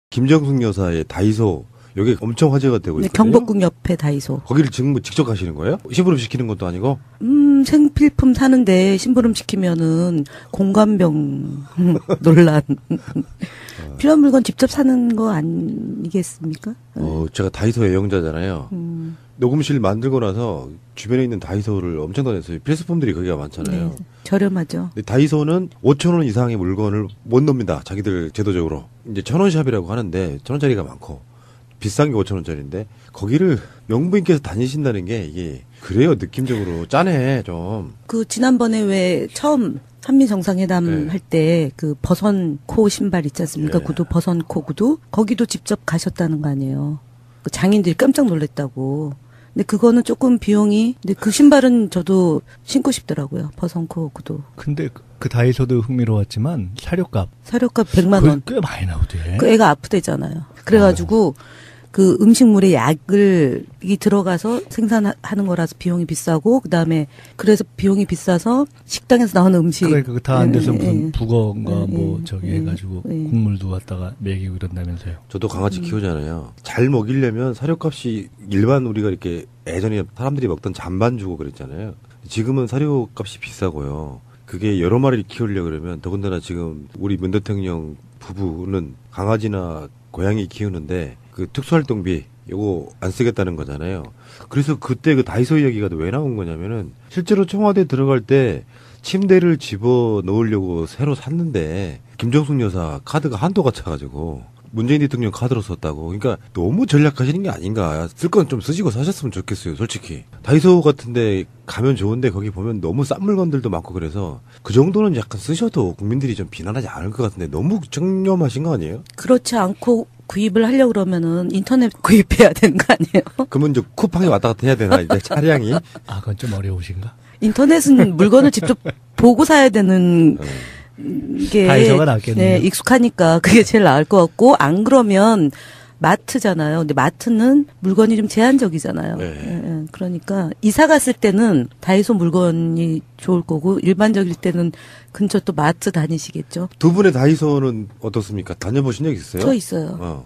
김정숙 여사의 다이소 여기 엄청 화제가 되고 있거든요. 경복궁 옆에 다이소. 거기를 지금 직접 가시는 거예요? 심부름 시키는 것도 아니고? 생필품 사는데 심부름 시키면은 공감병 논란. 필요한 물건 직접 사는 거 아니겠습니까? 제가 다이소 애용자잖아요. 녹음실 만들고 나서 주변에 있는 다이소를 엄청 다녔어요. 필수품들이 거기가 많잖아요. 네, 저렴하죠. 근데 다이소는 5,000원 이상의 물건을 못 넣습니다. 자기들 제도적으로. 이제 1,000원 샵이라고 하는데 1,000원짜리가 많고 비싼 게 5,000원짜리인데 거기를 명부인께서 다니신다는 게 이게 그래요. 느낌적으로 짠해 좀. 그 지난번에 왜 처음 한미 정상회담 네. 할 때 그 버선코 신발 있지 않습니까? 네. 구두 버선코 구두 거기도 직접 가셨다는 거 아니에요. 그 장인들이 깜짝 놀랐다고. 근데 그거는 조금 비용이 근데 그 신발은 저도 신고 싶더라고요. 버선코 구두. 근데 그 다이소도 흥미로웠지만 사료값 100만 원. 꽤 많이 나오대. 그 애가 아프대잖아요. 그래가지고 그 음식물에 약을 이 들어가서 생산하는 거라서 비용이 비싸고 그다음에 그래서 비용이 비싸서 식당에서 나오는 음식 그러니까 다 안 돼서 무슨 예. 북어인가 예, 뭐 예, 저기 예, 해가지고 예. 국물도 갖다가 먹이고 이런다면서요. 저도 강아지 키우잖아요. 잘 먹이려면 사료값이 일반 우리가 이렇게 예전에 사람들이 먹던 잔반 주고 그랬잖아요. 지금은 사료값이 비싸고요. 그게 여러 마리를 키우려고 그러면 더군다나 지금 우리 문 대통령 부부는 강아지나 고양이 키우는데 그 특수활동비 요거 안 쓰겠다는 거잖아요. 그래서 그때 그 다이소 이야기가 왜 나온 거냐면은 실제로 청와대 들어갈 때 침대를 집어 넣으려고 새로 샀는데 김정숙 여사 카드가 한도가 차가지고 문재인 대통령 카드로 썼다고. 그러니까 너무 전략하시는 게 아닌가. 쓸 건 좀 쓰시고 사셨으면 좋겠어요, 솔직히. 다이소 같은데 가면 좋은데 거기 보면 너무 싼 물건들도 많고 그래서 그 정도는 약간 쓰셔도 국민들이 좀 비난하지 않을 것 같은데 너무 청렴하신 거 아니에요? 그렇지 않고 구입을 하려고 그러면은 인터넷 구입해야 되는 거 아니에요? 그러면 이제 쿠팡이 왔다 갔다 해야 되나 이제 차량이? 아, 그건 좀 어려우신가? 인터넷은 물건을 직접 보고 사야 되는 게 다이소가 낫겠네요. 네, 익숙하니까 그게 제일 나을 것 같고 안 그러면 마트잖아요. 근데 마트는 물건이 좀 제한적이잖아요. 네. 예, 예. 그러니까 이사 갔을 때는 다이소 물건이 좋을 거고 일반적일 때는 근처 또 마트 다니시겠죠. 두 분의 다이소는 어떻습니까? 다녀보신 적 있어요? 저 있어요.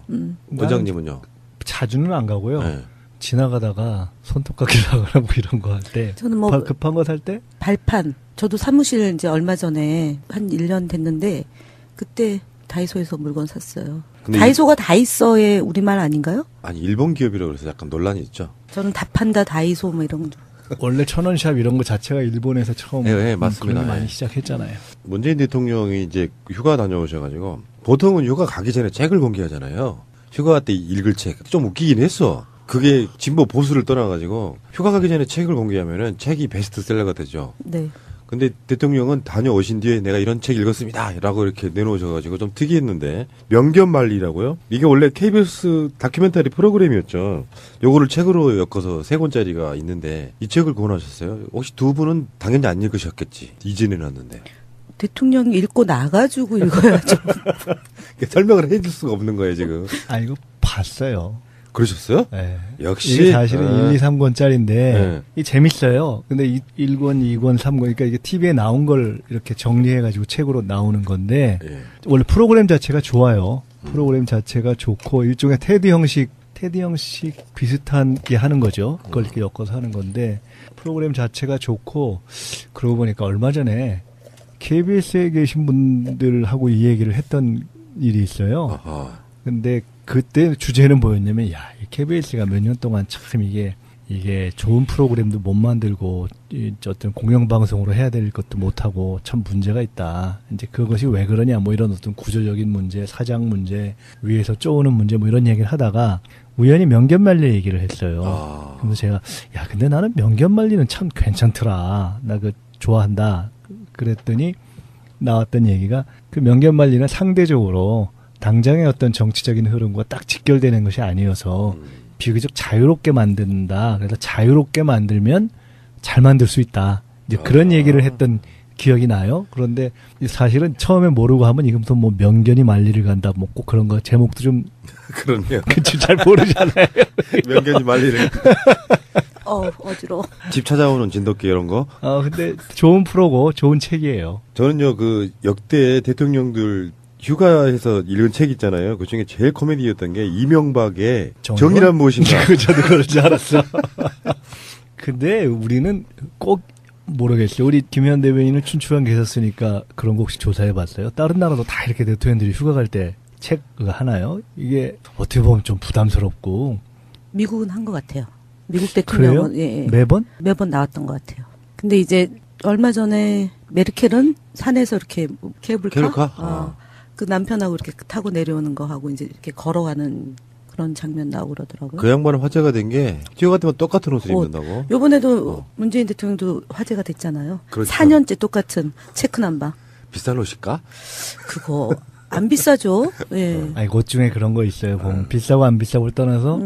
원장님은요? 자주는 안 가고요. 네. 지나가다가 손톱깎이 사거나 뭐 이런 거 할 때. 저는 뭐 급한 거 살 때? 발판. 저도 사무실 이제 얼마 전에 한 1년 됐는데 그때 다이소에서 물건 샀어요. 근데 다이소가 다이소의 우리말 아닌가요? 아니 일본 기업이라고 그래서 약간 논란이 있죠. 저는 다 판다 다이소 뭐 이런 거. 원래 1,000원샵 이런 거 자체가 일본에서 처음 네, 맞습니다. 그런 게 많이 네. 시작했잖아요. 문재인 대통령이 이제 휴가 다녀오셔가지고 보통은 휴가 가기 전에 책을 공개하잖아요. 휴가 때 읽을 책. 좀 웃기긴 했어. 그게 진보 보수를 떠나가지고 휴가 가기 전에 책을 공개하면은 책이 베스트셀러가 되죠. 네. 근데 대통령은 다녀오신 뒤에 내가 이런 책 읽었습니다. 라고 이렇게 내놓으셔가지고 좀 특이했는데 명견말리라고요? 이게 원래 KBS 다큐멘터리 프로그램이었죠. 요거를 책으로 엮어서 3권짜리가 있는데 이 책을 권하셨어요. 혹시 두 분은 당연히 안 읽으셨겠지. 이전에 놨는데. 대통령이 읽고 나가지고 읽어야죠. 설명을 해줄 수가 없는 거예요 지금. 아, 이거 봤어요. 그러셨어요? 네. 역시. 이게 사실은 1, 2, 3권짜리인데, 네. 이 재밌어요. 근데 1권, 2권, 3권, 그러니까 이게 TV에 나온 걸 이렇게 정리해가지고 책으로 나오는 건데, 예. 원래 프로그램 자체가 좋아요. 프로그램 자체가 좋고, 일종의 테디 형식 비슷하게 하는 거죠. 그걸 이렇게 엮어서 하는 건데, 프로그램 자체가 좋고, 그러고 보니까 얼마 전에 KBS에 계신 분들하고 이 얘기를 했던 일이 있어요. 아하. 근데 그때 주제는 뭐였냐면, 야, 이 KBS가 몇 년 동안 참 이게 좋은 프로그램도 못 만들고, 어떤 공영방송으로 해야 될 것도 못하고, 참 문제가 있다. 이제 그것이 왜 그러냐, 뭐 이런 어떤 구조적인 문제, 사장 문제, 위에서 쪼우는 문제, 뭐 이런 얘기를 하다가, 우연히 명견말리 얘기를 했어요. 아. 그래서 제가, 야, 근데 나는 명견말리는 참 괜찮더라. 나 그 좋아한다. 그랬더니, 나왔던 얘기가, 그 명견말리는 상대적으로, 당장의 어떤 정치적인 흐름과 딱 직결되는 것이 아니어서 비교적 자유롭게 만든다. 그래서 자유롭게 만들면 잘 만들 수 있다. 이제 그런 얘기를 했던 기억이 나요. 그런데 사실은 처음에 모르고 하면 이금부터 뭐 명견이 만리를 간다. 뭐 꼭 그런 거 제목도 좀 그렇네요. 그치 잘 모르잖아요. 명견이 말리를. 어지러워. 집 찾아오는 진돗개 이런 거. 근데 좋은 프로고 좋은 책이에요. 저는요 그 역대 대통령들 휴가에서 읽은 책 있잖아요. 그 중에 제일 코미디였던 게 이명박의 정의원? 정의란 무엇인가. 저도 그럴 줄 알았어. 근데 우리는 꼭 모르겠어요. 우리 김현 대변인은 춘추관 계셨으니까 그런 거 혹시 조사해봤어요? 다른 나라도 다 이렇게 대통령들이 휴가 갈 때 책 하나요? 이게 어떻게 보면 좀 부담스럽고. 미국은 한 것 같아요. 미국 대통령은 그래요? 예, 예. 매번 나왔던 것 같아요. 근데 이제 얼마 전에 메르켈은 산에서 이렇게 케이블카 그 남편하고 이렇게 타고 내려오는 거 하고 이제 이렇게 걸어가는 그런 장면 나오고 그러더라고요. 그 양반은 화제가 된 게 뛰어갈 때마다 똑같은 옷을 입는다고. 요번에도 문재인 대통령도 화제가 됐잖아요. 그렇죠. 4년째 똑같은 체크 남바. 비싼 옷일까? 그거 안 비싸죠. 예. 아니, 옷 중에 그런 거 있어요. 보면 비싸고 안 비싸고를 떠나서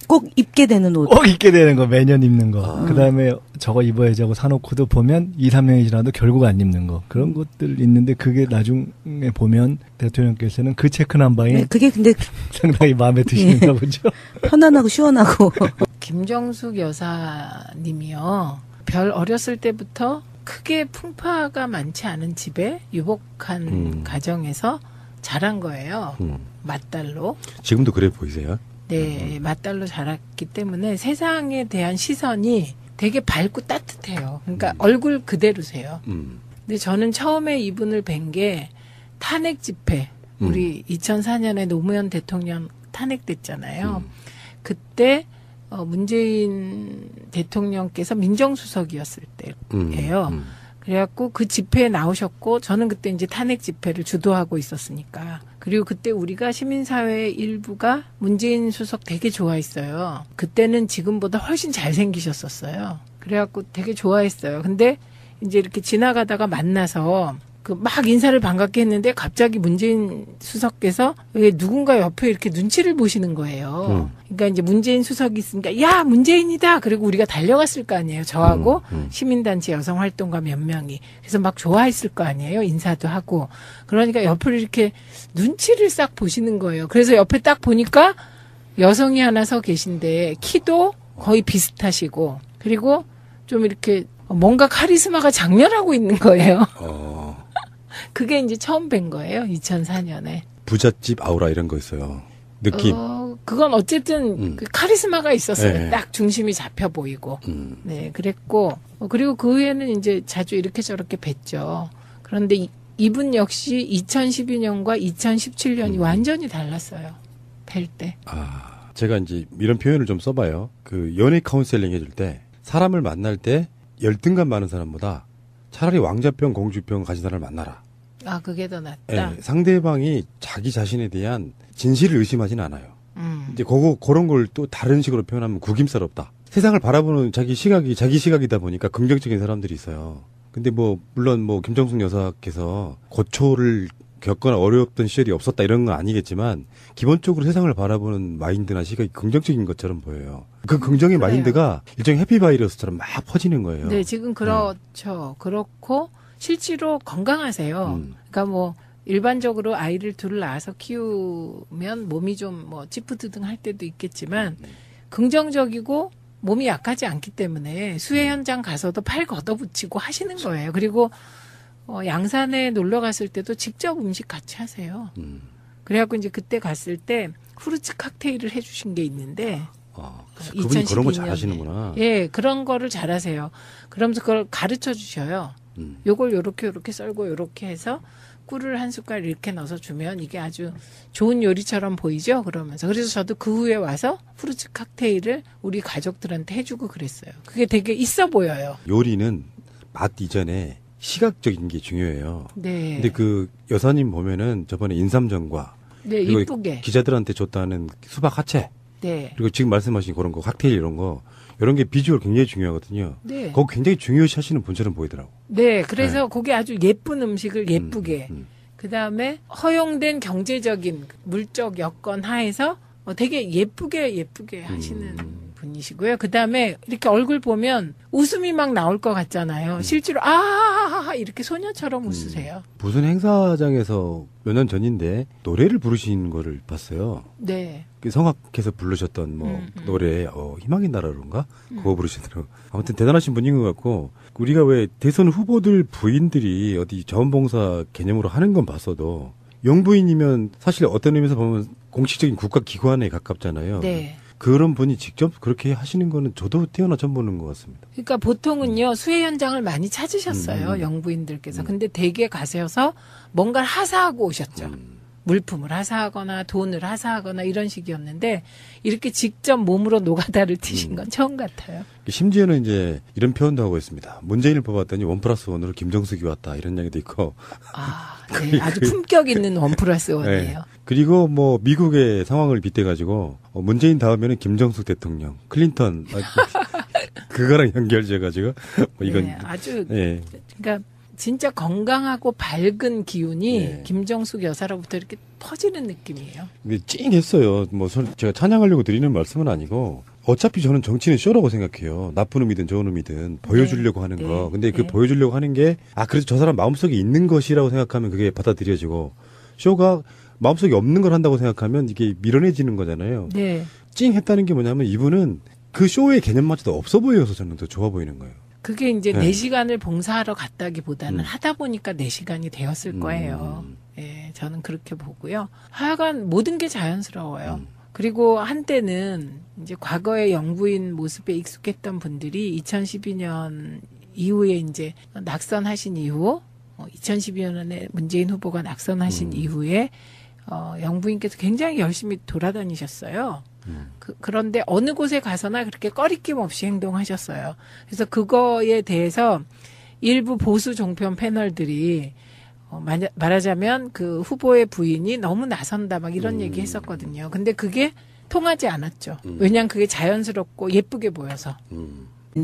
꼭 입게 되는 옷. 꼭 입게 되는 거, 매년 입는 거. 그 다음에 저거 입어야지 하고 사놓고도 보면 2, 3년이 지나도 결국 안 입는 거. 그런 것들 있는데 그게 나중에 보면 대통령께서는 그 체크 남방이 네, 그게 근데 상당히 마음에 드시는가 보죠. 편안하고 시원하고. 김정숙 여사님이요. 별 어렸을 때부터 크게 풍파가 많지 않은 집에 유복한 가정에서 자란 거예요. 맏딸로. 지금도 그래 보이세요? 네, 맏딸로 자랐기 때문에 세상에 대한 시선이 되게 밝고 따뜻해요. 그러니까 얼굴 그대로세요. 근데 저는 처음에 이분을 뵌 게 탄핵 집회. 우리 2004년에 노무현 대통령 탄핵됐잖아요. 그때 문재인 대통령께서 민정수석이었을 때예요. 그래갖고 그 집회에 나오셨고 저는 그때 이제 탄핵 집회를 주도하고 있었으니까. 그리고 그때 우리가 시민사회 일부가 문재인 수석 되게 좋아했어요. 그때는 지금보다 훨씬 잘생기셨었어요. 그래갖고 되게 좋아했어요. 근데 이제 이렇게 지나가다가 만나서 그 막 인사를 반갑게 했는데 갑자기 문재인 수석께서 왜 누군가 옆에 이렇게 눈치를 보시는 거예요. 그러니까 이제 문재인 수석이 있으니까 야 문재인이다. 그리고 우리가 달려갔을 거 아니에요. 저하고 시민단체 여성활동가 몇 명이. 그래서 막 좋아했을 거 아니에요. 인사도 하고. 그러니까 옆을 이렇게 눈치를 싹 보시는 거예요. 그래서 옆에 딱 보니까 여성이 하나 서 계신데 키도 거의 비슷하시고 그리고 좀 이렇게 뭔가 카리스마가 장렬하고 있는 거예요. 그게 이제 처음 뵌 거예요. 2004년에. 부잣집 아우라 이런 거 있어요. 느낌. 그건 어쨌든 그 카리스마가 있었어요. 네. 딱 중심이 잡혀 보이고. 네, 그랬고. 그리고 그 후에는 이제 자주 이렇게 저렇게 뵀죠. 그런데 이분 역시 2012년과 2017년이 완전히 달랐어요. 뵐 때. 제가 이제 이런 표현을 좀 써봐요. 그 연애 카운셀링 해줄 때 사람을 만날 때 열등감 많은 사람보다 차라리 왕자병, 공주병 가진 사람을 만나라. 그게 더 낫다. 네, 상대방이 자기 자신에 대한 진실을 의심하진 않아요. 이제 그런 걸 또 다른 식으로 표현하면 구김살없다. 세상을 바라보는 자기 시각이다 보니까 긍정적인 사람들이 있어요. 근데 물론 김정숙 여사께서 고초를 겪거나 어려웠던 시절이 없었다 이런 건 아니겠지만 기본적으로 세상을 바라보는 마인드나 시각이 긍정적인 것처럼 보여요. 그 긍정의 그래요. 마인드가 일종의 해피바이러스처럼 막 퍼지는 거예요. 네, 지금 그렇죠. 그렇고 실제로 건강하세요. 그러니까 일반적으로 아이를 둘 낳아서 키우면 몸이 좀 찌뿌드등 할 때도 있겠지만 긍정적이고 몸이 약하지 않기 때문에 수해 현장 가서도 팔 걷어붙이고 하시는 거예요. 그리고 양산에 놀러 갔을 때도 직접 음식 같이 하세요. 그래갖고 이제 그때 갔을 때 후르츠 칵테일을 해주신 게 있는데 그분이 그런 거 2012년에. 잘하시는구나. 예, 그런 거를 잘하세요. 그러면서 그걸 가르쳐 주셔요. 요걸 요렇게 썰고 요렇게 해서 꿀을 한 숟갈 이렇게 넣어서 주면 이게 아주 좋은 요리처럼 보이죠? 그러면서. 그래서 저도 그 후에 와서 후르츠 칵테일을 우리 가족들한테 해주고 그랬어요. 그게 되게 있어 보여요. 요리는 맛 이전에 시각적인 게 중요해요. 네. 근데 그 여사님 보면은 저번에 인삼전과 네, 그리고 이쁘게. 기자들한테 줬다는 수박 하체 네. 그리고 지금 말씀하신 그런 거 칵테일 이런 게 비주얼 굉장히 중요하거든요. 네. 그거 굉장히 중요시 하시는 분처럼 보이더라고. 네, 그래서 그게 아주 예쁜 음식을 예쁘게. 그 다음에 허용된 경제적인 물적 여건 하에서 되게 예쁘게 하시는 분이시고요. 그 다음에 이렇게 얼굴 보면 웃음이 막 나올 것 같잖아요. 실제로 이렇게 소녀처럼 웃으세요. 무슨 행사장에서 몇 년 전인데 노래를 부르시는 거를 봤어요. 네. 그 성악해서 부르셨던 노래 희망의 나라로인가 그거 부르시더라고. 아무튼 대단하신 분인 것 같고 우리가 왜 대선 후보들 부인들이 어디 자원봉사 개념으로 하는 건 봤어도 영부인이면 사실 어떤 의미에서 보면 공식적인 국가기관에 가깝잖아요. 네. 그런 분이 직접 그렇게 하시는 거는 저도 태어나 처음 보는 것 같습니다. 그러니까 보통은요, 수해 현장을 많이 찾으셨어요, 영부인들께서. 근데 댁에 가셔서 뭔가를 하사하고 오셨죠. 물품을 하사하거나 돈을 하사하거나 이런 식이었는데 이렇게 직접 몸으로 노가다를 튀신 건 처음 같아요. 심지어는 이제 이런 표현도 하고 있습니다. 문재인을 뽑았더니 1+1으로 김정숙이 왔다 이런 이야기도 있고. 아, 네, 아주 품격 있는 1+1이에요. 네. 그리고 뭐 미국의 상황을 빗대가지고 문재인 다음에는 김정숙 대통령, 클린턴 그거랑 연결돼가지고 뭐 이건 네, 아주 그러니까. 진짜 건강하고 밝은 기운이 김정숙 여사로부터 이렇게 퍼지는 느낌이에요. 근데 찡했어요. 뭐 제가 찬양하려고 드리는 말씀은 아니고 어차피 저는 정치는 쇼라고 생각해요. 나쁜 의미든 좋은 의미든 보여주려고 하는 거. 근데 그 보여주려고 하는 게 그래서 저 사람 마음속에 있는 것이라고 생각하면 그게 받아들여지고 쇼가 마음속에 없는 걸 한다고 생각하면 이게 밀어내지는 거잖아요. 네. 찡했다는 게 뭐냐면 이분은 그 쇼의 개념마저도 없어 보여서 저는 더 좋아 보이는 거예요. 그게 이제 4시간을 봉사하러 갔다기보다는 하다 보니까 4시간이 되었을 거예요. 예, 저는 그렇게 보고요. 하여간 모든 게 자연스러워요. 그리고 한때는 이제 과거의 영부인 모습에 익숙했던 분들이 2012년 이후에 이제 낙선하신 이후, 2012년에 문재인 후보가 낙선하신 이후에 영부인께서 굉장히 열심히 돌아다니셨어요. 그런데 어느 곳에 가서나 그렇게 꺼리낌 없이 행동하셨어요. 그래서 그거에 대해서 일부 보수 종편 패널들이 말하자면 그 후보의 부인이 너무 나선다 막 이런 얘기 했었거든요. 근데 그게 통하지 않았죠. 왜냐하면 그게 자연스럽고 예쁘게 보여서.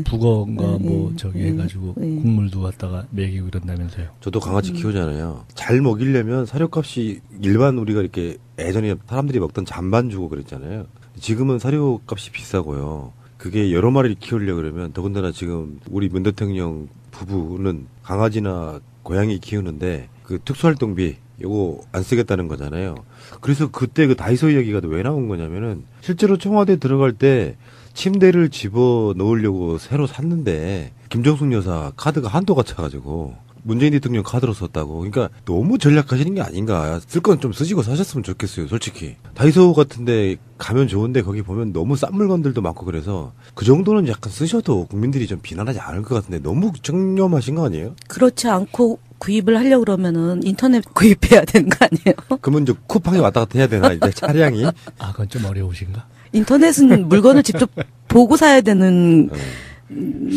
북어가 뭐 저기 해가지고 국물도 갖다가 먹이고 그런다면서요. 저도 강아지 키우잖아요. 잘 먹이려면 사료값이 일반 우리가 이렇게 예전에 사람들이 먹던 잔반 주고 그랬잖아요. 지금은 사료값이 비싸고요. 그게 여러 마리를 키우려고 그러면 더군다나 지금 우리 문 대통령 부부는 강아지나 고양이 키우는데 그 특수활동비 요거 안 쓰겠다는 거잖아요. 그래서 그때 그 다이소 이야기가 왜 나온 거냐면은 실제로 청와대 들어갈 때 침대를 집어 넣으려고 새로 샀는데 김정숙 여사 카드가 한도가 차가지고 문재인 대통령 카드로 썼다고. 그러니까 너무 전략하시는 게 아닌가. 쓸 건 좀 쓰시고 사셨으면 좋겠어요, 솔직히. 다이소 같은데 가면 좋은데 거기 보면 너무 싼 물건들도 많고 그래서 그 정도는 약간 쓰셔도 국민들이 좀 비난하지 않을 것 같은데 너무 청렴하신 거 아니에요? 그렇지 않고 구입을 하려고 그러면은 인터넷 구입해야 되는 거 아니에요? 그러면 이제 쿠팡이 왔다 갔다 해야 되나, 이제 차량이? 그건 좀 어려우신가? 인터넷은 물건을 직접 보고 사야 되는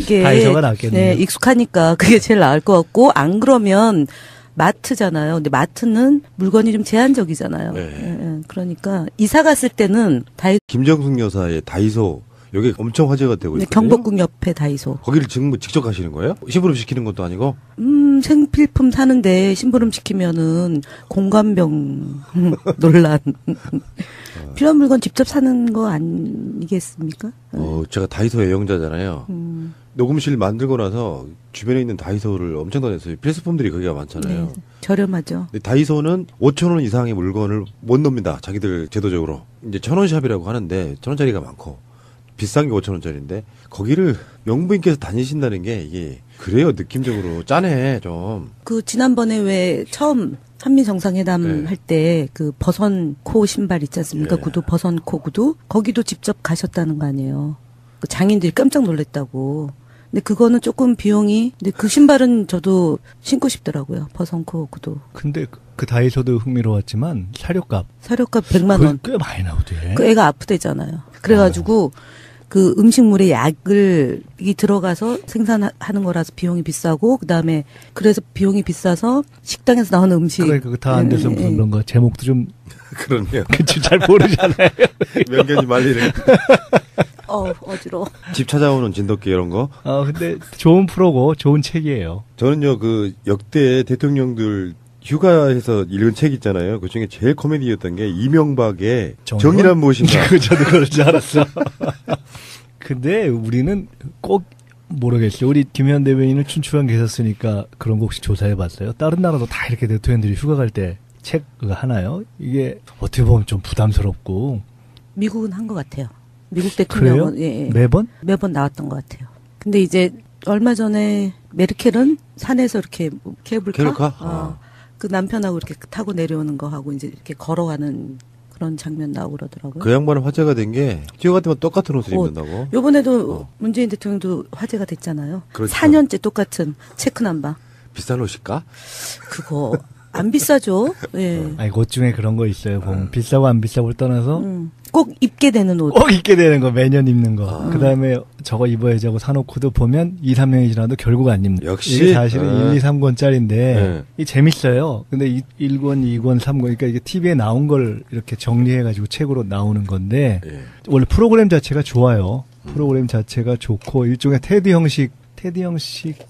게 다이소가 낫겠네요. 네, 익숙하니까 그게 제일 나을 것 같고 안 그러면 마트잖아요. 근데 마트는 물건이 좀 제한적이잖아요. 네. 그러니까 이사 갔을 때는 김정숙 여사의 다이소 여기 엄청 화제가 되고 있거든요. 경복궁 옆에 다이소. 거기를 지금 직접 가시는 거예요? 심부름 시키는 것도 아니고? 생필품 사는데 심부름 시키면은 공관병 논란. 필요한 물건 직접 사는 거 아니겠습니까? 제가 다이소 애용자잖아요. 녹음실 만들고 나서 주변에 있는 다이소를 엄청 다녔어요. 필수품들이 거기가 많잖아요. 네, 저렴하죠. 근데 다이소는 5,000원 이상의 물건을 못 넣습니다. 자기들 제도적으로. 이제 1,000원 샵이라고 하는데 1,000원짜리가 많고 비싼 게 5,000원짜리인데 거기를 영부인께서 다니신다는 게 이게 그래요. 느낌적으로 짠해 좀. 그 지난번에 왜 처음 한미 정상회담 할 때 그 버선코 신발 있지 않습니까? 구두 버선코 구두 거기도 직접 가셨다는 거 아니에요. 그 장인들이 깜짝 놀랐다고. 근데 그거는 조금 비용이 근데 그 신발은 저도 신고 싶더라고요. 버선코 구두. 근데 그 다이소도 흥미로웠지만 사료값 100만 원. 꽤 많이 나오대. 그 애가 아프대잖아요. 그래가지고 그 음식물에 약을 이 들어가서 생산하는 거라서 비용이 비싸고 그다음에 그래서 비용이 비싸서 식당에서 나오는 음식 그러니까 다 안 돼서 무슨 그런 거 제목도 좀 그러네요. 잘 모르잖아요. 명견이 말리는. 어지러워. 집 찾아오는 진돗개 이런 거. 근데 좋은 프로고 좋은 책이에요. 저는요 그 역대 대통령들 휴가해서 읽은 책 있잖아요. 그 중에 제일 코미디였던 게 이명박의 정의란 무엇인가. 저도 그럴 줄 알았어. 근데 우리는 꼭 모르겠어요. 우리 김현 대변인은 춘추관 계셨으니까 그런 거 혹시 조사해봤어요? 다른 나라도 다 이렇게 대통령들이 휴가 갈 때 책 하나요? 이게 어떻게 보면 좀 부담스럽고. 미국은 한 것 같아요. 미국 대통령은 그래요? 매번? 매번 나왔던 것 같아요. 근데 이제 얼마 전에 메르켈은 산에서 이렇게 케이블카? 그 남편하고 이렇게 타고 내려오는 거 하고 이제 이렇게 걸어가는 그런 장면 나오고 그러더라고요. 그 양반은 화제가 된 게 뛰어갔더니 똑같은 옷을 입는다고. 요번에도 문재인 대통령도 화제가 됐잖아요. 그렇죠. 4년째 똑같은 체크 남바. 비싼 옷일까? 그거 안 비싸죠. 예. 아니, 옷 중에 그런 거 있어요. 보면 비싸고 안 비싸고를 떠나서 꼭 입게 되는 옷. 꼭 입게 되는 거, 매년 입는 거. 그 다음에 저거 입어야지 하고 사놓고도 보면 2, 3년이 지나도 결국 안 입는. 역시. 이게 사실은 1, 2, 3권짜리인데, 네. 이게 재밌어요. 근데 1권, 2권, 3권, 그러니까 이게 TV에 나온 걸 이렇게 정리해가지고 책으로 나오는 건데, 예. 원래 프로그램 자체가 좋아요. 프로그램 자체가 좋고, 일종의 테드 형식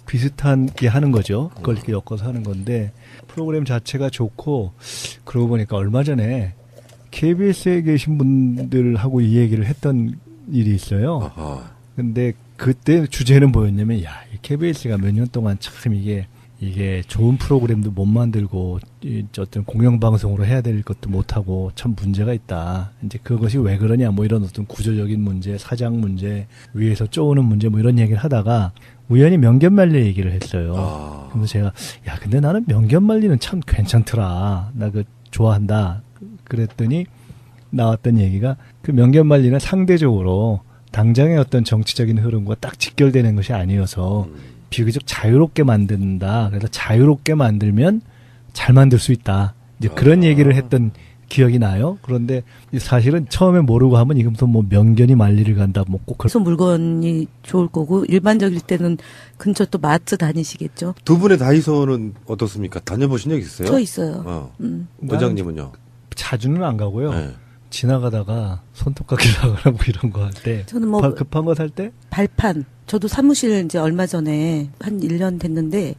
비슷한 게 하는 거죠. 그걸 이렇게 엮어서 하는 건데, 프로그램 자체가 좋고, 그러고 보니까 얼마 전에 KBS에 계신 분들하고 이 얘기를 했던 일이 있어요. 아하. 근데 그때 주제는 뭐였냐면, 야, 이 KBS가 몇 년 동안 참 이게 좋은 프로그램도 못 만들고, 어떤 공영방송으로 해야 될 것도 못하고 참 문제가 있다. 이제 그것이 왜 그러냐, 뭐 이런 어떤 구조적인 문제, 사장 문제, 위에서 쪼우는 문제, 뭐 이런 얘기를 하다가 우연히 명견말리 얘기를 했어요. 그래서 제가, 야, 근데 나는 명견말리는 참 괜찮더라. 나 그 좋아한다. 그랬더니 나왔던 얘기가 그 명견말리는 상대적으로 당장의 어떤 정치적인 흐름과 딱 직결되는 것이 아니어서 비교적 자유롭게 만든다. 그래서 자유롭게 만들면 잘 만들 수 있다. 이제 그런 얘기를 했던 기억이 나요. 그런데 사실은 처음에 모르고 하면 이거부터 뭐 명견이 말리를 간다. 뭐 꼭 그래서 물건이 좋을 거고 일반적일 때는 근처 또 마트 다니시겠죠. 두 분의 다이소는 어떻습니까? 다녀보신 적 있어요? 저 있어요. 원장님은요? 자주는 안 가고요. 네. 지나가다가 손톱깎이 사거나 뭐 이런 거 할 때. 저는 뭐 급한 거 살 때? 발판. 저도 사무실 이제 얼마 전에 한 1년 됐는데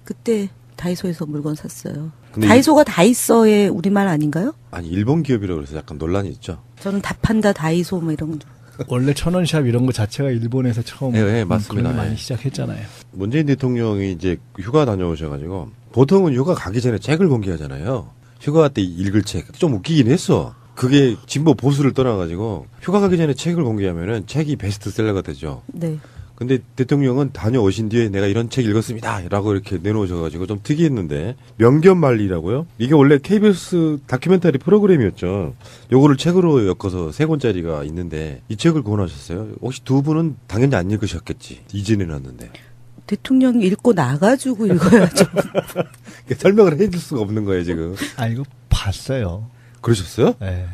그때 다이소에서 물건 샀어요. 다이소가 다이소의 우리말 아닌가요? 아니 일본 기업이라고 그래서 약간 논란이 있죠. 저는 다 판다 다이소 뭐 이런 거. 원래 천원샵 이런 거 자체가 일본에서 처음 네, 맞습니다. 그런 게 많이 시작했잖아요. 문재인 대통령이 이제 휴가 다녀오셔가지고 보통은 휴가 가기 전에 책을 공개하잖아요. 휴가 때 읽을 책. 좀 웃기긴 했어. 그게 진보 보수를 떠나가지고 휴가 가기 전에 책을 공개하면은 책이 베스트셀러가 되죠. 네. 근데 대통령은 다녀오신 뒤에 내가 이런 책 읽었습니다. 라고 이렇게 내놓으셔가지고 좀 특이했는데 명견말리라고요? 이게 원래 KBS 다큐멘터리 프로그램이었죠. 요거를 책으로 엮어서 3권짜리가 있는데 이 책을 권하셨어요. 혹시 두 분은 당연히 안 읽으셨겠지. 이제 내놨는데. 대통령이 읽고 나가지고 읽어야죠. 설명을 해줄 수가 없는 거예요 지금. 아, 이거 봤어요. 그러셨어요? 네.